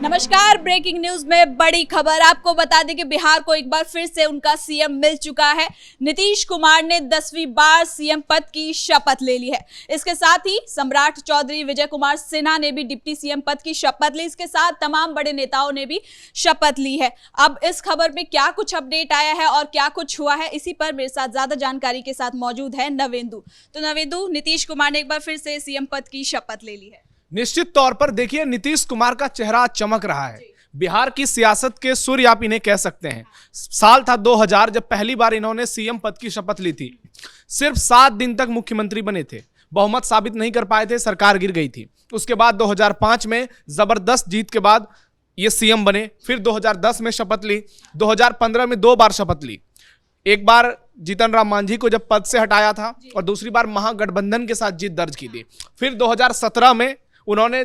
नमस्कार। Breaking news में बड़ी खबर आपको बता दें कि बिहार को एक बार फिर से उनका सीएम मिल चुका है। नीतीश कुमार ने 10वीं बार सीएम पद की शपथ ले ली है। इसके साथ ही सम्राट चौधरी, विजय कुमार सिन्हा ने भी डिप्टी सीएम पद की शपथ ली। इसके साथ तमाम बड़े नेताओं ने भी शपथ ली है। अब इस खबर में क्या कुछ अपडेट आया है और क्या कुछ हुआ है, इसी पर मेरे साथ ज्यादा जानकारी के साथ मौजूद है नवेंदु। तो नवेंदु, नीतीश कुमार ने एक बार फिर से सीएम पद की शपथ ले ली है। निश्चित तौर पर देखिए, नीतीश कुमार का चेहरा चमक रहा है। बिहार की सियासत के सूर्य आप इन्हें कह सकते हैं। साल था 2000 जब पहली बार इन्होंने सीएम पद की शपथ ली थी। सिर्फ 7 दिन तक मुख्यमंत्री बने थे, बहुमत साबित नहीं कर पाए थे, सरकार गिर गई थी। उसके बाद 2005 में जबरदस्त जीत के बाद ये सीएम बने। फिर 2010 में शपथ ली, 2015 में 2 बार शपथ ली। एक बार जीतन राम मांझी को जब पद से हटाया था और दूसरी बार महागठबंधन के साथ जीत दर्ज की थी। फिर 2017 में उन्होंने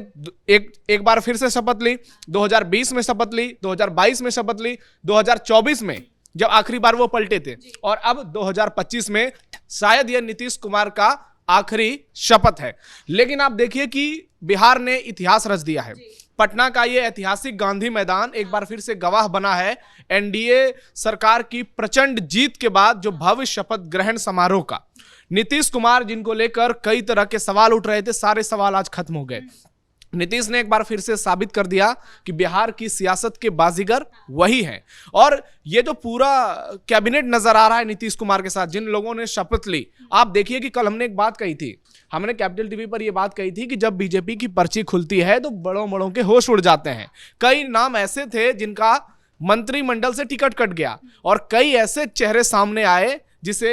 एक बार फिर से शपथ ली, 2020 में शपथ ली, 2022 में शपथ ली, 2024 में जब आखिरी बार वो पलटे थे, और अब 2025 में शायद यह नीतीश कुमार का आखिरी शपथ है। लेकिन आप देखिए कि बिहार ने इतिहास रच दिया है। पटना का ये ऐतिहासिक गांधी मैदान एक बार फिर से गवाह बना है एनडीए सरकार की प्रचंड जीत के बाद जो भव्य शपथ ग्रहण समारोह का। नीतीश कुमार, जिनको लेकर कई तरह के सवाल उठ रहे थे, सारे सवाल आज खत्म हो गए। नीतीश ने एक बार फिर से साबित कर दिया कि बिहार की सियासत के बाजीगर वही हैं। और ये जो पूरा कैबिनेट नजर आ रहा है नीतीश कुमार के साथ, जिन लोगों ने शपथ ली, आप देखिए कि कल हमने एक बात कही थी, हमने कैपिटल टीवी पर यह बात कही थी कि जब बीजेपी की पर्ची खुलती है तो बड़ों बड़ों के होश उड़ जाते हैं। कई नाम ऐसे थे जिनका मंत्रिमंडल से टिकट कट गया और कई ऐसे चेहरे सामने आए जिसे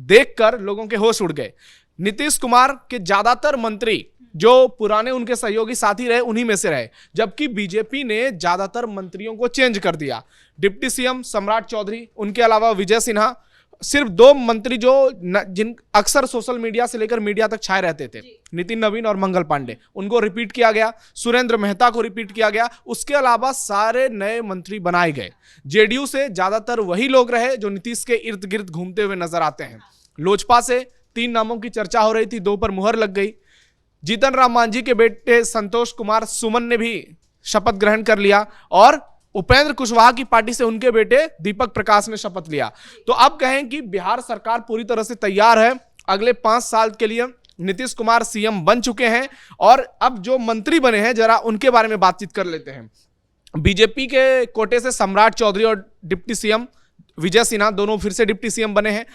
देखकर लोगों के होश उड़ गए। नीतीश कुमार के ज्यादातर मंत्री जो पुराने उनके सहयोगी साथी रहे, उन्हीं में से रहे, जबकि बीजेपी ने ज्यादातर मंत्रियों को चेंज कर दिया। डिप्टी सीएम सम्राट चौधरी, उनके अलावा विजय सिन्हा, सिर्फ 2 मंत्री जो जिन अक्सर सोशल मीडिया से लेकर मीडिया तक छाए रहते थे, नितिन नवीन और मंगल पांडे, उनको रिपीट किया गया। सुरेंद्र मेहता को रिपीट किया गया। उसके अलावा सारे नए मंत्री बनाए गए। जेडीयू से ज्यादातर वही लोग रहे जो नीतीश के इर्द गिर्द घूमते हुए नजर आते हैं। लोजपा से 3 नामों की चर्चा हो रही थी, 2 पर मुहर लग गई। जीतन राम मांझी के बेटे संतोष कुमार सुमन ने भी शपथ ग्रहण कर लिया और उपेंद्र कुशवाहा की पार्टी से उनके बेटे दीपक प्रकाश ने शपथ लिया। तो अब कहें कि बिहार सरकार पूरी तरह से तैयार है। अगले 5 साल के लिए नीतीश कुमार सीएम बन चुके हैं और अब जो मंत्री बने हैं, जरा उनके बारे में बातचीत कर लेते हैं। बीजेपी के कोटे से सम्राट चौधरी और डिप्टी सीएम विजय सिन्हा दोनों फिर से डिप्टी सीएम बने हैं।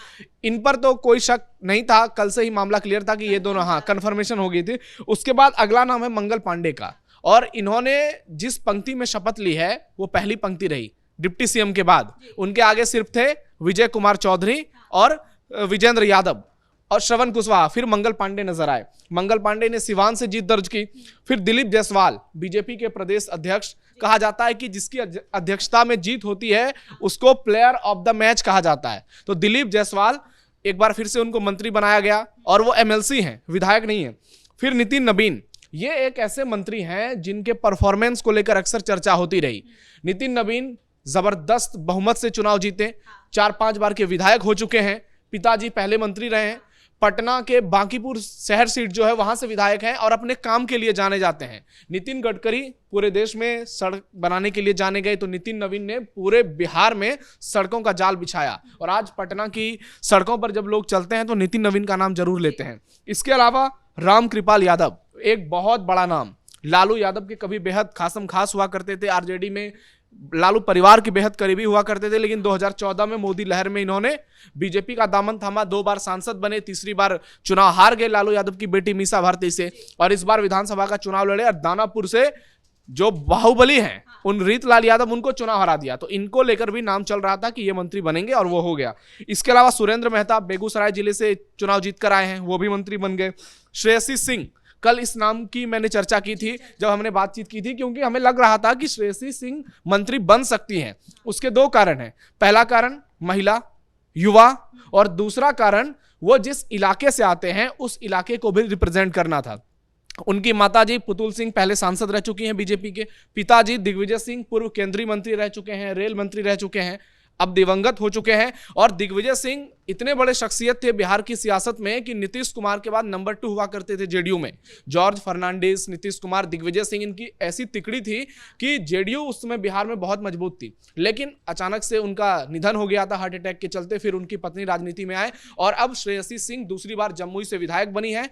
इन पर तो कोई शक नहीं था, कल से ही मामला क्लियर था कि ये दोनों, कंफर्मेशन हो गई थी। उसके बाद अगला नाम है मंगल पांडे का, और इन्होंने जिस पंक्ति में शपथ ली है वो पहली पंक्ति रही डिप्टी सीएम के बाद। उनके आगे सिर्फ थे विजय कुमार चौधरी और विजेंद्र यादव और श्रवण कुशवाहा, फिर मंगल पांडे नजर आए। मंगल पांडे ने सिवान से जीत दर्ज की। फिर दिलीप जायसवाल, बीजेपी के प्रदेश अध्यक्ष, कहा जाता है कि जिसकी अध्यक्षता में जीत होती है उसको प्लेयर ऑफ द मैच कहा जाता है। तो दिलीप जायसवाल, एक बार फिर से उनको मंत्री बनाया गया और वो एमएलसी हैं, विधायक नहीं है। फिर नितिन नवीन, ये एक ऐसे मंत्री हैं जिनके परफॉर्मेंस को लेकर अक्सर चर्चा होती रही। नितिन नवीन जबरदस्त बहुमत से चुनाव जीते, 4-5 बार के विधायक हो चुके हैं। पिताजी पहले मंत्री रहे हैं। पटना के बांकीपुर शहर सीट जो है वहां से विधायक हैं और अपने काम के लिए जाने जाते हैं। नितिन गडकरी पूरे देश में सड़क बनाने के लिए जाने गए, तो नितिन नवीन ने पूरे बिहार में सड़कों का जाल बिछाया। और आज पटना की सड़कों पर जब लोग चलते हैं तो नितिन नवीन का नाम जरूर लेते हैं। इसके अलावा राम कृपाल यादव, एक बहुत बड़ा नाम, लालू यादव के कभी बेहद खासम खास हुआ करते थे, आरजेडी में लालू परिवार के बेहद करीबी हुआ करते थे। लेकिन 2014 में मोदी लहर में इन्होंने बीजेपी का दामन थामा, 2 बार सांसद बने, तीसरी बार चुनाव हार गए लालू यादव की बेटी मीसा भारती से, और इस बार विधानसभा का चुनाव लड़े और दानापुर से जो बाहुबली हैं उन रीतलाल यादव, उनको चुनाव हरा दिया। तो इनको लेकर भी नाम चल रहा था कि ये मंत्री बनेंगे और वो हो गया। इसके अलावा सुरेंद्र मेहता बेगूसराय जिले से चुनाव जीत कर आए हैं, वो भी मंत्री बन गए। श्रेयसी सिंह, कल इस नाम की मैंने चर्चा की थी जब हमने बातचीत की थी, क्योंकि हमें लग रहा था कि श्रेयसी सिंह मंत्री बन सकती हैं। उसके 2 कारण हैं। पहला कारण महिला, युवा, और दूसरा कारण वो जिस इलाके से आते हैं उस इलाके को भी रिप्रेजेंट करना था। उनकी माताजी पुतुल सिंह पहले सांसद रह चुकी हैं बीजेपी के। पिताजी दिग्विजय सिंह पूर्व केंद्रीय मंत्री रह चुके हैं, रेल मंत्री रह चुके हैं। अब दिवंगत हो चुके हैं। और दिग्विजय सिंह इतने बड़े शख्सियत थे बिहार की सियासत में कि नीतीश कुमार के बाद नंबर 2 हुआ करते थे जेडीयू में। जॉर्ज फर्नांडिस, नीतीश कुमार, दिग्विजय सिंह, इनकी ऐसी तिकड़ी थी कि जेडीयू उस समय बिहार में बहुत मजबूत थी। लेकिन अचानक से उनका निधन हो गया था हार्ट अटैक के चलते। फिर उनकी पत्नी राजनीति में आए और अब श्रेयसी सिंह दूसरी बार जमुई से विधायक बनी है।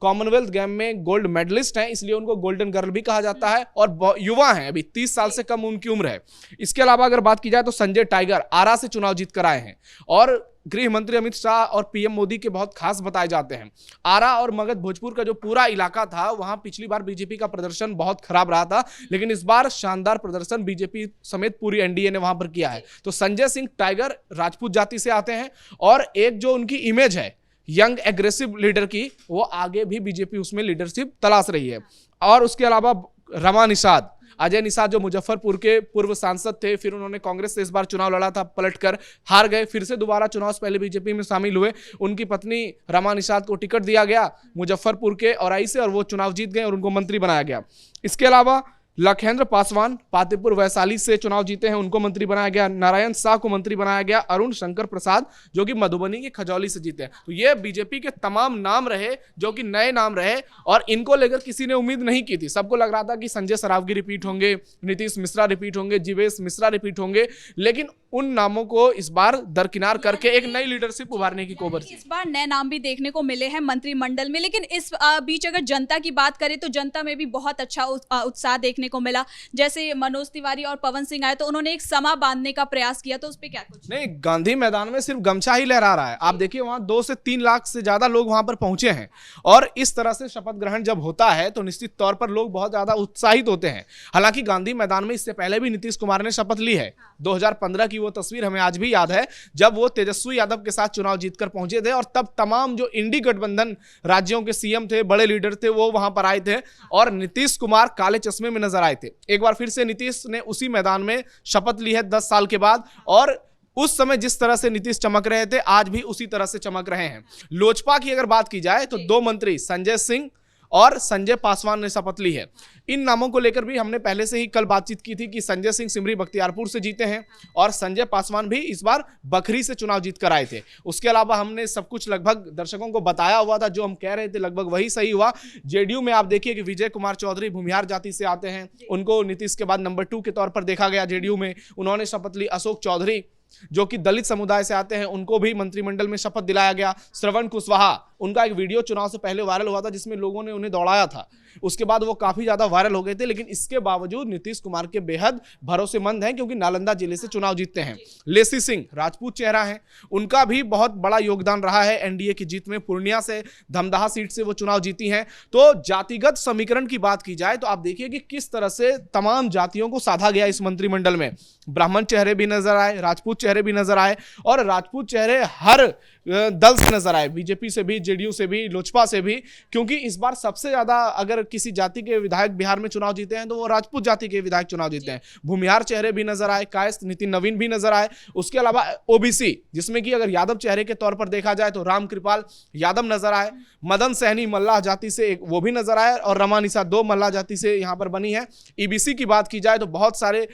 कॉमनवेल्थ गेम में गोल्ड मेडलिस्ट हैं, इसलिए उनको गोल्डन गर्ल भी कहा जाता है। और युवा हैं, अभी 30 साल से कम उनकी उम्र है। इसके अलावा अगर बात की जाए तो संजय टाइगर आरा से चुनाव जीत कर आए हैं और गृह मंत्री अमित शाह और पीएम मोदी के बहुत खास बताए जाते हैं। आरा और मगध भोजपुर का जो पूरा इलाका था, वहां पिछली बार बीजेपी का प्रदर्शन बहुत खराब रहा था, लेकिन इस बार शानदार प्रदर्शन बीजेपी समेत पूरी एनडीए ने वहां पर किया है। तो संजय सिंह टाइगर राजपूत जाति से आते हैं और एक जो उनकी इमेज है यंग एग्रेसिव लीडर की, वो आगे भी बीजेपी उसमें लीडरशिप तलाश रही है। और उसके अलावा रमा निषाद, अजय निषाद जो मुजफ्फरपुर के पूर्व सांसद थे, फिर उन्होंने कांग्रेस से इस बार चुनाव लड़ा था, पलटकर हार गए, फिर से दोबारा चुनाव से पहले बीजेपी में शामिल हुए। उनकी पत्नी रमा निषाद को टिकट दिया गया मुजफ्फरपुर के औराई से और वो चुनाव जीत गए और उनको मंत्री बनाया गया। इसके अलावा लखेंद्र पासवान पातेपुर वैशाली से चुनाव जीते हैं, उनको मंत्री बनाया गया। नारायण शाह को मंत्री बनाया गया। अरुण शंकर प्रसाद जो कि मधुबनी के खजौली से जीते हैं। तो ये बीजेपी के तमाम नाम रहे जो कि नए नाम रहे और इनको लेकर किसी ने उम्मीद नहीं की थी। सबको लग रहा था कि संजय सरावगी रिपीट होंगे, नीतीश मिश्रा रिपीट होंगे, जीवेश मिश्रा रिपीट होंगे, लेकिन उन नामों को इस बार दरकिनार करके एक नई लीडरशिप उभारने की कोशिश की। इस बार नए नाम भी देखने को मिले हैं मंत्रिमंडल में। लेकिन इस बीच अगर जनता की बात करें तो जनता में भी बहुत अच्छा उत्साह देखने को मिला। जैसे मनोज तिवारी और पवन सिंह आए तो उन्होंने एक समा बांधने का प्रयास किया, तो उस पर क्या कुछ नहीं, गांधी मैदान में सिर्फ गमछा ही लहरा रहा है। आप देखिए वहां 2 से 3 लाख से ज्यादा लोग वहां पर पहुंचे हैं और इस तरह से शपथ ग्रहण जब होता है तो निश्चित तौर पर लोग बहुत ज्यादा उत्साहित होते हैं। हालांकि गांधी मैदान में इससे पहले भी नीतीश कुमार ने शपथ ली है। 2015 की वो तस्वीर हमें आज भी याद है जब वो तेजस्वी यादव के साथ चुनाव जीतकर पहुंचे थे और तब तमाम जो इंडी गठबंधन राज्यों के सीएम थे, बड़े लीडर थे, वो वहां पर आए थे और नीतीश कुमार काले चश्मे में नजर आए थे। एक बार फिर से नीतीश ने उसी मैदान में शपथ ली है 10 साल के बाद और उस समय जिस तरह से नीतीश चमक रहे थे आज भी उसी तरह से चमक रहे हैं। लोजपा की अगर बात की जाए तो 2 मंत्री संजय सिंह और संजय पासवान ने शपथ ली है। इन नामों को लेकर भी हमने पहले से ही कल बातचीत की थी कि संजय सिंह सिमरी बख्तियारपुर से जीते हैं और संजय पासवान भी इस बार बखरी से चुनाव जीत कर आए थे। उसके अलावा हमने सब कुछ लगभग दर्शकों को बताया हुआ था, जो हम कह रहे थे लगभग वही सही हुआ। जेडीयू में आप देखिए कि विजय कुमार चौधरी भूमिहार जाति से आते हैं, उनको नीतीश के बाद नंबर 2 के तौर पर देखा गया जेडीयू में, उन्होंने शपथ ली। अशोक चौधरी जो कि दलित समुदाय से आते हैं, उनको भी मंत्रिमंडल में शपथ दिलाया गया। श्रवण कुशवाहा, उनका एक वीडियो चुनाव से पहले वायरल हुआ था जिसमें लोगों ने उन्हें दौड़ाया था, उसके बाद वो काफी ज्यादा वायरल हो गए थे, लेकिन इसके बावजूद नीतीश कुमार के बेहद भरोसेमंद हैं क्योंकि नालंदा जिले से चुनाव जीतते हैं। लेसी सिंह राजपूत चेहरा है, उनका भी बहुत बड़ा योगदान रहा है एनडीए की जीत में। पूर्णिया से धमदाहा सीट से वो चुनाव जीती हैं। तो जातिगत समीकरण की बात की जाए तो आप देखिए कि किस तरह से तमाम जातियों को साधा गया इस मंत्रिमंडल में। ब्राह्मण चेहरे भी नजर आए, राजपूत चेहरे भी नजर आए और राजपूत चेहरे हर दल से नजर आए, बीजेपी से भी, जेडीयू से भी, लोजपा से भी, क्योंकि इस बार सबसे ज्यादा अगर किसी जाति के विधायक बिहार में चुनाव जीते हैं तो वो राजपूत जाति के विधायक चुनाव जीते हैं। भूमिहार चेहरे भी नजर आए, कायस्थ नितिन नवीन भी नजर आए। उसके अलावा ओबीसी जिसमें कि अगर यादव चेहरे के तौर पर देखा जाए तो राम कृपाल यादव नजर आए, मदन सहनी मल्लाह जाति से एक वो भी नजर आए और रमा निशा 2 मल्लाह जाति से यहां पर बनी है। ईबीसी की बात की जाए तो बहुत सारे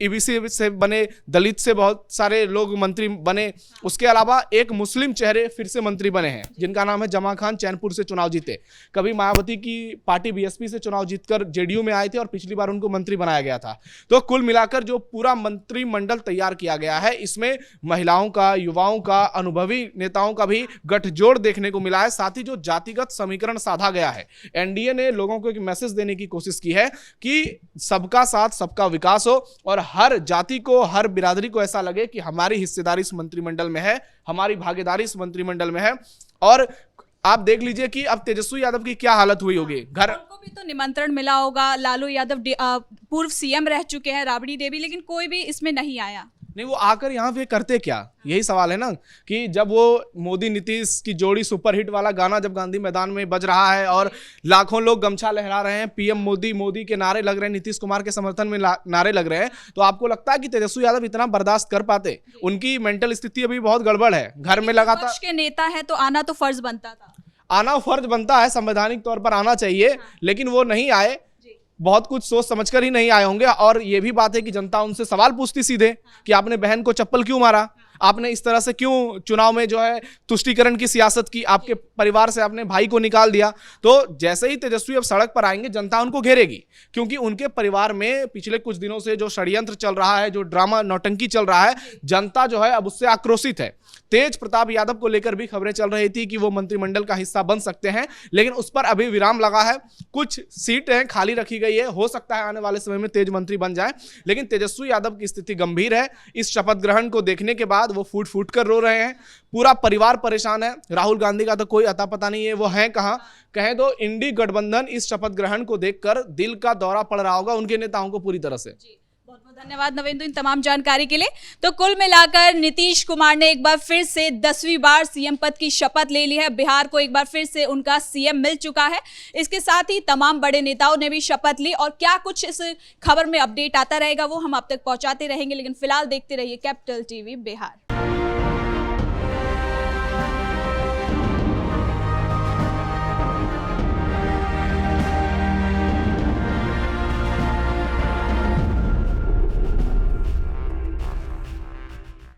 ईबीसी से बने, दलित से बहुत सारे लोग मंत्री बने। उसके अलावा एक मुस्लिम चेहरे फिर से मंत्री बने हैं जिनका नाम है जमा खान, चैनपुर से चुनाव जीते। कभी मायावती की पार्टी बीएसपी से चुनाव जीतकर जेडीयू में आए थे और पिछली बार उनको मंत्री बनाया गया था। तो कुल मिलाकर जो पूरा मंत्रिमंडल तैयार किया गया है इसमें महिलाओं का, युवाओं का, अनुभवी नेताओं का भी गठजोड़ देखने को मिला है। साथ ही जो जातिगत समीकरण साधा गया है, एनडीए ने लोगों को एक मैसेज देने की कोशिश की है कि सबका साथ सबका विकास हो और हर जाति को, हर बिरादरी को ऐसा लगे कि हमारी हिस्सेदारी इस मंत्रिमंडल में है, हमारी भागीदारी इस मंत्रिमंडल में है। और आप देख लीजिए कि अब तेजस्वी यादव की क्या हालत हुई होगी। घर उनको भी तो निमंत्रण मिला होगा, लालू यादव पूर्व सीएम रह चुके हैं, राबड़ी देवी, लेकिन कोई भी इसमें नहीं आया। नहीं, वो आकर यहाँ पे करते क्या, यही सवाल है ना कि जब वो मोदी नीतीश की जोड़ी सुपरहिट वाला गाना जब गांधी मैदान में बज रहा है और लाखों लोग गमछा लहरा रहे हैं, पीएम मोदी, मोदी के नारे लग रहे हैं, नीतीश कुमार के समर्थन में नारे लग रहे हैं, तो आपको लगता है कि तेजस्वी यादव इतना बर्दाश्त कर पाते? उनकी मेंटल स्थिति अभी बहुत गड़बड़ है। घर में लगातार विपक्ष के नेता है तो आना तो फर्ज बनता था, आना फर्ज बनता है, संवैधानिक तौर पर आना चाहिए, लेकिन वो नहीं आए। बहुत कुछ सोच समझकर ही नहीं आए होंगे। और ये भी बात है कि जनता उनसे सवाल पूछती सीधे कि आपने बहन को चप्पल क्यों मारा, आपने इस तरह से क्यों चुनाव में जो है तुष्टीकरण की सियासत की, आपके परिवार से आपने भाई को निकाल दिया। तो जैसे ही तेजस्वी अब सड़क पर आएंगे जनता उनको घेरेगी, क्योंकि उनके परिवार में पिछले कुछ दिनों से जो षड्यंत्र चल रहा है, जो ड्रामा नौटंकी चल रहा है, जनता जो है अब उससे आक्रोशित है। तेज प्रताप यादव को लेकर भी खबरें चल रही थी कि वो मंत्रिमंडल का हिस्सा बन सकते हैं, लेकिन उस पर अभी विराम लगा है। कुछ सीटें खाली रखी गई है, हो सकता है आने वाले समय में तेज मंत्री बन जाए, लेकिन तेजस्वी यादव की स्थिति गंभीर है। इस शपथ ग्रहण को देखने के बाद वो फूट फूट कर रो रहे हैं, पूरा परिवार परेशान है। राहुल गांधी का तो कोई अता पता नहीं है, वो हैं कहां। कहें तो इंडी गठबंधन इस शपथ ग्रहण को देखकर दिल का दौरा पड़ रहा होगा उनके नेताओं को पूरी तरह से। बहुत बहुत धन्यवाद नवेंदु इन तमाम जानकारी के लिए। तो कुल मिलाकर नीतीश कुमार ने एक बार फिर से 10वीं बार सीएम पद की शपथ ले ली है। बिहार को एक बार फिर से उनका सीएम मिल चुका है। इसके साथ ही तमाम बड़े नेताओं ने भी शपथ ली, और क्या कुछ इस खबर में अपडेट आता रहेगा वो हम आप तक पहुंचाते रहेंगे। लेकिन फिलहाल देखते रहिए कैपिटल टीवी बिहार।